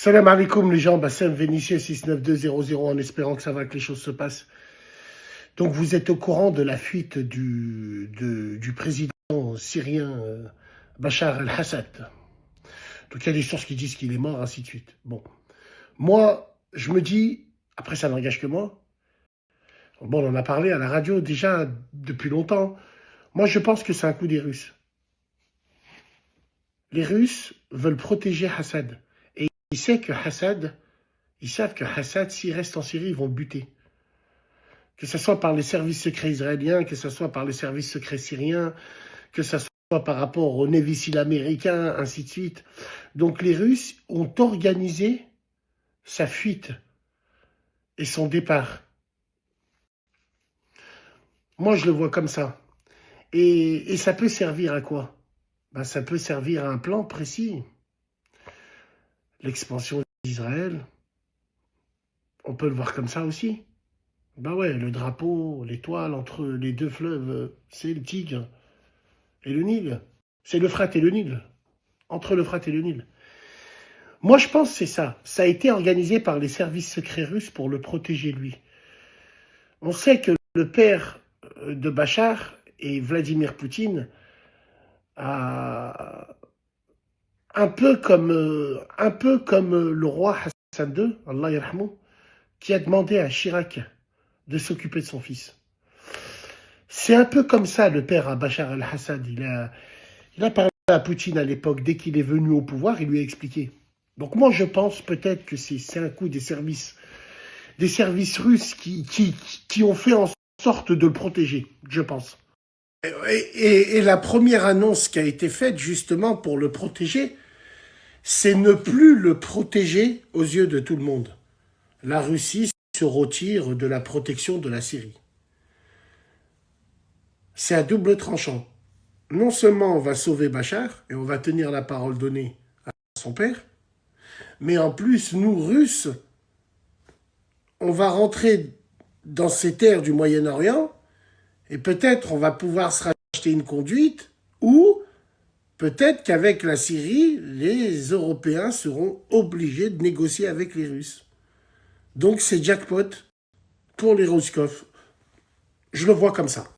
Salam alaikum les gens, Bassem Vénitieux 69200 en espérant que ça va, que les choses se passent. Donc vous êtes au courant de la fuite du président syrien Bachar el-Assad. Donc il y a des sources qui disent qu'il est mort, ainsi de suite. Bon, moi je me dis, après ça n'engage que moi, bon on en a parlé à la radio déjà depuis longtemps, moi je pense que c'est un coup des Russes. Les Russes veulent protéger Assad. Et ils savent que Assad, s'il reste en Syrie, ils vont le buter. Que ce soit par les services secrets israéliens, que ce soit par les services secrets syriens, que ce soit par rapport au Navy SEAL américain, ainsi de suite. Donc les Russes ont organisé sa fuite et son départ. Moi, je le vois comme ça. Et ça peut servir à quoi? Ben, ça peut servir à un plan précis. L'expansion d'Israël, on peut le voir comme ça aussi. Ben ouais, le drapeau, l'étoile entre les deux fleuves, c'est le Tigre et le Nil. C'est l'Euphrate et le Nil. Entre l'Euphrate et le Nil. Moi, je pense que c'est ça. Ça a été organisé par les services secrets russes pour le protéger, lui. On sait que le père de Bachar et Vladimir Poutine a un peu comme le roi Hassan II, Allah yarhamou, qui a demandé à Chirac de s'occuper de son fils. C'est un peu comme ça, le père à Bachar el-Assad. Il a parlé à Poutine à l'époque, dès qu'il est venu au pouvoir, il lui a expliqué. Donc moi, je pense peut-être que c'est un coup des services russes qui ont fait en sorte de le protéger, je pense. Et la première annonce qui a été faite justement pour le protéger, c'est ne plus le protéger aux yeux de tout le monde. La Russie se retire de la protection de la Syrie. C'est à double tranchant. Non seulement on va sauver Bachar, et on va tenir la parole donnée à son père, mais en plus, nous, Russes, on va rentrer dans ces terres du Moyen-Orient, et peut-être on va pouvoir se racheter une conduite, ou peut-être qu'avec la Syrie, les Européens seront obligés de négocier avec les Russes. Donc c'est jackpot pour les Ruskov. Je le vois comme ça.